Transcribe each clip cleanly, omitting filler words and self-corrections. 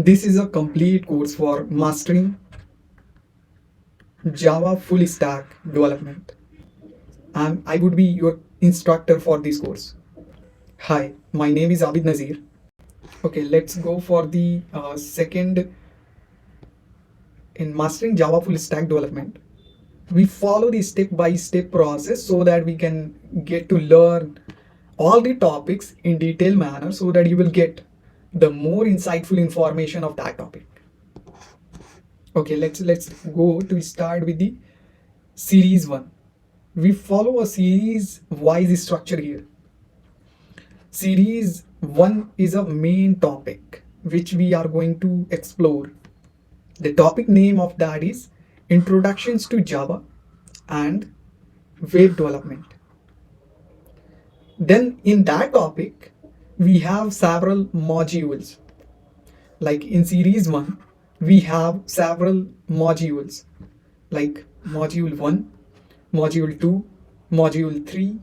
This is a complete course for mastering Java full stack development, and I would be your instructor for this course. Hi, my name is ABID NAZEER. Okay, let's go for the second in mastering Java full stack development. We follow the step-by-step process so that we can get to learn all the topics in detailed manner so that you will get the more insightful information of that topic. Okay, let's go to start with the series 1. We follow a series wise structure here. Series 1 is a main topic which we are going to explore. The topic name of that is Introductions to Java and Web Development. Then in that topic we have several modules. Like in series 1 we have several modules like module 1, module 2, module 3,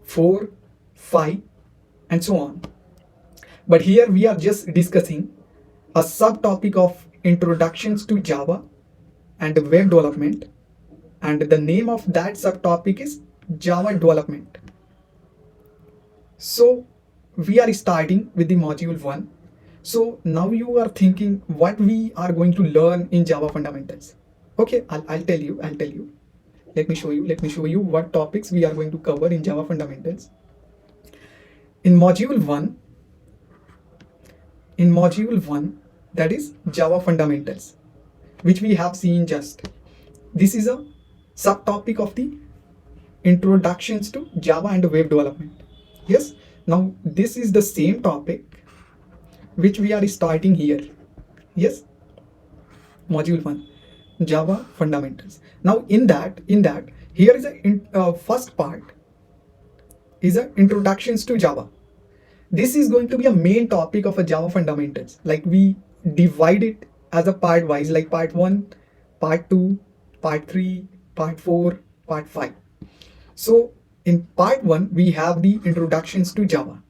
4, 5 and so on. But here we are just discussing a subtopic of Introductions to Java and Web Development, and the name of that subtopic is Java Development. So we are starting with the module 1. So now you are thinking what we are going to learn in Java fundamentals. Okay, I'll tell you. Let me show you what topics we are going to cover in Java fundamentals. In module 1, that is Java fundamentals, which we have seen just. This is a subtopic of the Introductions to Java and Web Development. Yes, now this is the same topic which we are starting here. Yes, module 1, Java fundamentals. Now in that here is a first part is a Introductions to Java. This is going to be a main topic of a Java fundamentals. Like we divide it as a part wise, like part 1, part 2, part 3, part 4, part 5. So in part 1 we have the Introductions to Java.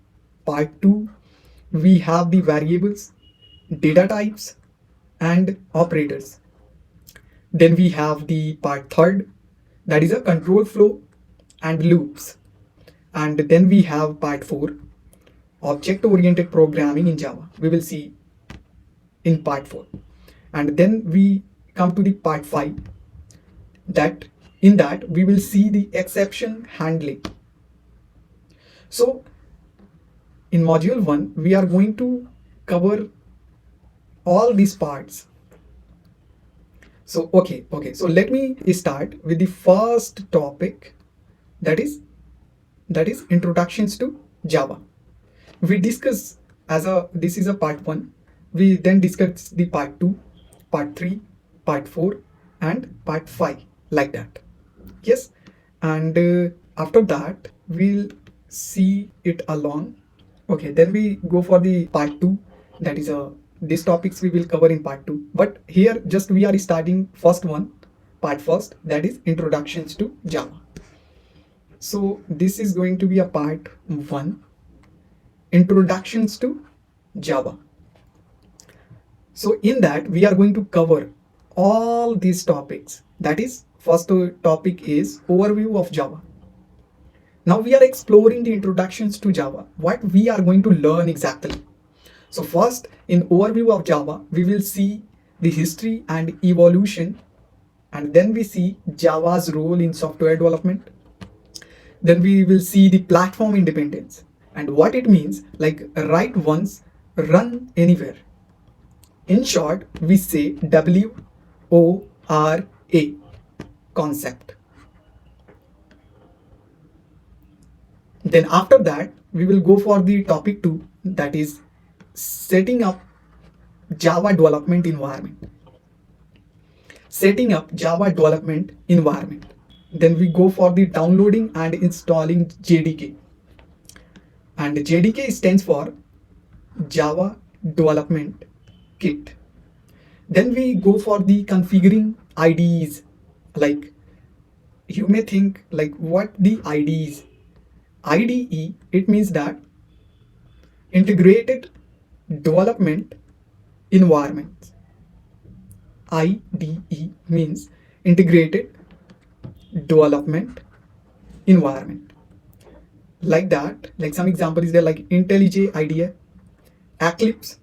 Part 2 we have the variables, data types and operators. Then we have the part 3rd, that is a control flow and loops. And then we have part 4, object oriented programming in Java. We will see in part 4. And then we come to the part 5, that in that we will see the exception handling. So in module 1 we are going to cover all these parts. So okay, so let me start with the first topic, that is Introductions to Java. We discuss this is a part 1. We then discuss the part 2, part 3, part 4 and part 5, like that. Yes, and after that we'll see it along. Okay, then we go for the part 2, that is these topics we will cover in part 2. But here just we are starting first one, part first, that is Introductions to Java. So this is going to be a part 1, Introductions to Java. So in that we are going to cover all these topics. That is, first topic is overview of Java. Now we are exploring the Introductions to Java. What we are going to learn exactly? So first, in overview of Java, we will see the history and evolution, and then we see Java's role in software development. Then we will see the platform independence and what it means, like write once, run anywhere. In short, we say WORA concept. Then after that, we will go for the topic 2, that is setting up Java development environment. Setting up Java development environment. Then we go for the downloading and installing JDK. And JDK stands for Java Development Kit. Then we go for the configuring IDEs. Like you may think like what the IDEs. IDE, it means that integrated development environments. IDE means integrated development environment. Like that, like some example is there, like IntelliJ IDEA, Eclipse,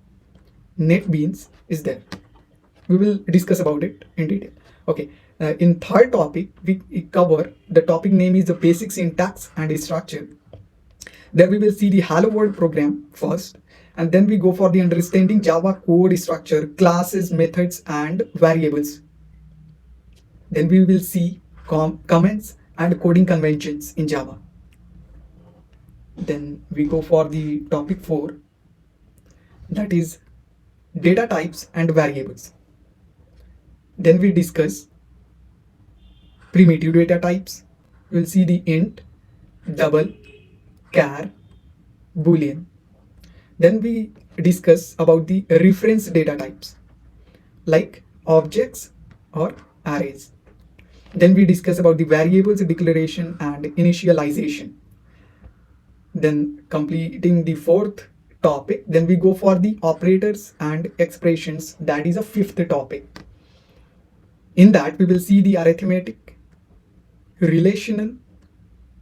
NetBeans is there. We will discuss about it in detail. Okay, in third topic, we cover the topic name is the basic syntax and structure. Then we will see the Hello World program first, and then we go for the understanding Java code structure, classes, methods, and variables. Then we will see comments and coding conventions in Java. Then we go for the topic 4, that is data types and variables. Then we discuss primitive data types. We'll see the int, double, char, boolean. Then we discuss about the reference data types like objects or arrays. Then we discuss about the variables declaration and initialization. Then completing the fourth topic, then we go for the operators and expressions, that is a fifth topic. In that we will see the arithmetic, relational,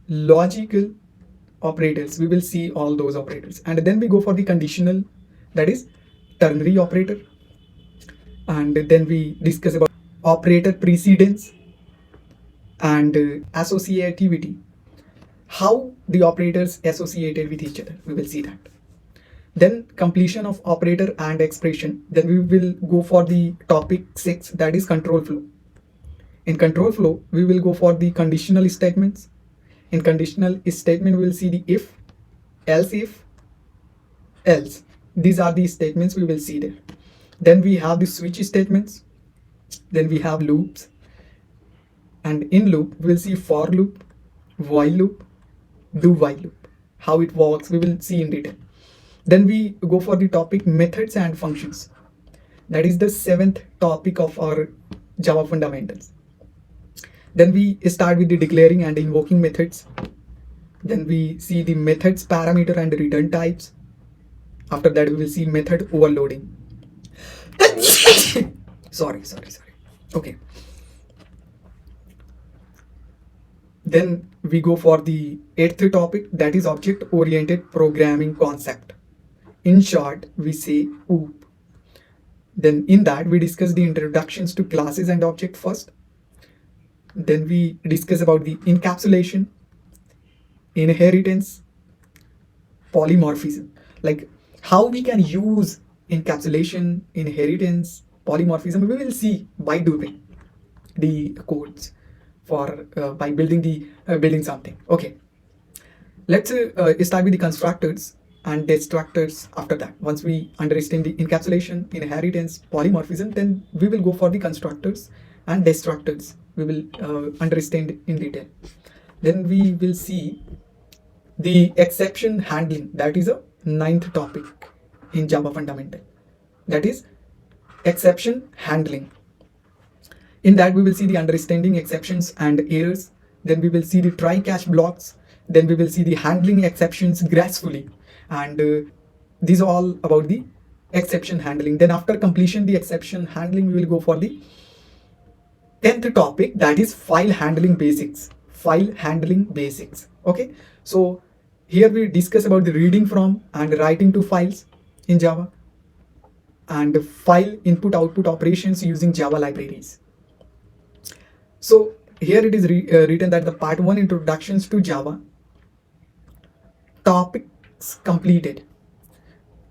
logical operators. We will see all those operators, and then we go for the conditional, that is ternary operator, and then we discuss about operator precedence and associativity, how the operators associated with each other. We will see that. Then completion of operator and expression. Then we will go for the topic 6, that is control flow. In control flow, we will go for the conditional statements. In conditional statement, we will see the if, else. These are the statements we will see there. Then we have the switch statements. Then we have loops. And in loop, we will see for loop, while loop, do while loop. How it works, we will see in detail. Then we go for the topic methods and functions. That is the 7th topic of our Java fundamentals. Then we start with the declaring and invoking methods. Then we see the methods parameter and return types. After that, we will see method overloading. sorry. Okay. Then we go for the 8th topic, that is object-oriented programming concept. In short, we say OOP. Then in that, we discuss the introductions to classes and object first. Then we discuss about the encapsulation, inheritance, polymorphism, like how we can use encapsulation, inheritance, polymorphism. We will see by doing the codes for by building something. Okay, let's start with the constructors and destructors. After that, once we understand the encapsulation, inheritance, polymorphism, then we will go for the constructors and destructors. We will understand in detail. Then we will see the exception handling. That is a 9th topic in Java fundamental. That is exception handling. In that, we will see the understanding exceptions and errors. Then we will see the try catch blocks. Then we will see the handling exceptions gracefully. And these are all about the exception handling. Then after completion the exception handling, we will go for the 10th topic, that is file handling basics. Okay, so here we discuss about the reading from and writing to files in Java, and file input output operations using Java libraries. So here it is written that the part 1 introductions to Java topics completed.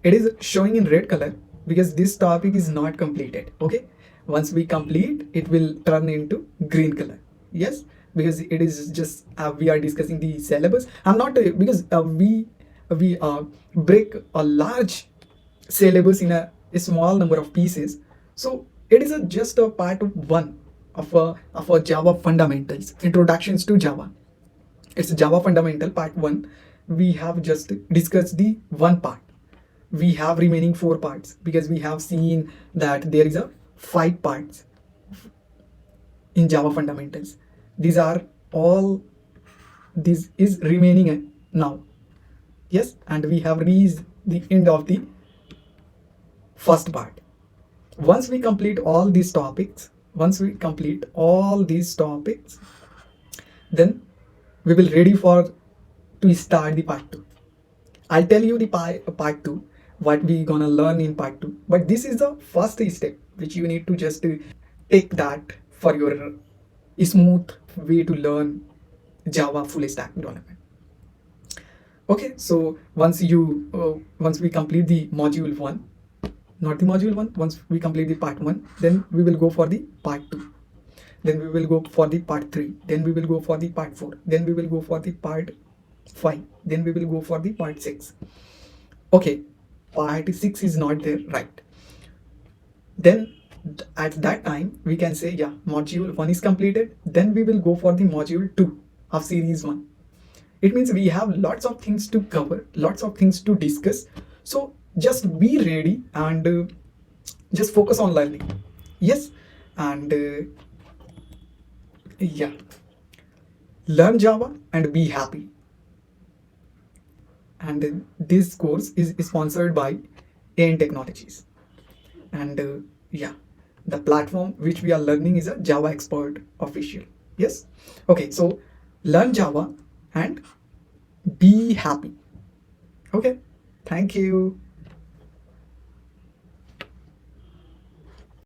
It is showing in red color because this topic is not completed. Okay, once we complete, it will turn into green color. Yes, because it is just we are discussing the syllabus. I'm not because we break a large syllabus in a small number of pieces. So it is just a part 1 of a Java fundamentals, introductions to Java. It's Java fundamental part 1. We have just discussed the one part. We have remaining 4 parts because we have seen that there is a 5 parts in Java fundamentals. These are all, this is remaining now. Yes, and we have reached the end of the first part. Once we complete all these topics, then we will ready for to start the part 2. I'll tell you the part 2, what we gonna learn in part 2, but this is the first step which you need to just take that for your smooth way to learn Java full stack development. Okay, so once we complete the module 1, not the module 1, once we complete the part 1, then we will go for the part 2, then we will go for the part 3, then we will go for the part 4, then we will go for the part 5, then we will go for the part 6. Okay, part 6 is not there, right? Then at that time we can say, yeah, module 1 is completed, then we will go for the module 2 of series 1. It means we have lots of things to cover, lots of things to discuss. So just be ready and just focus on learning. Yes, and yeah, learn Java and be happy. And this course is sponsored by AN Technologies. And yeah, the platform which we are learning is a Java Expert Official. Yes. Okay, so learn Java and be happy. Okay, thank you.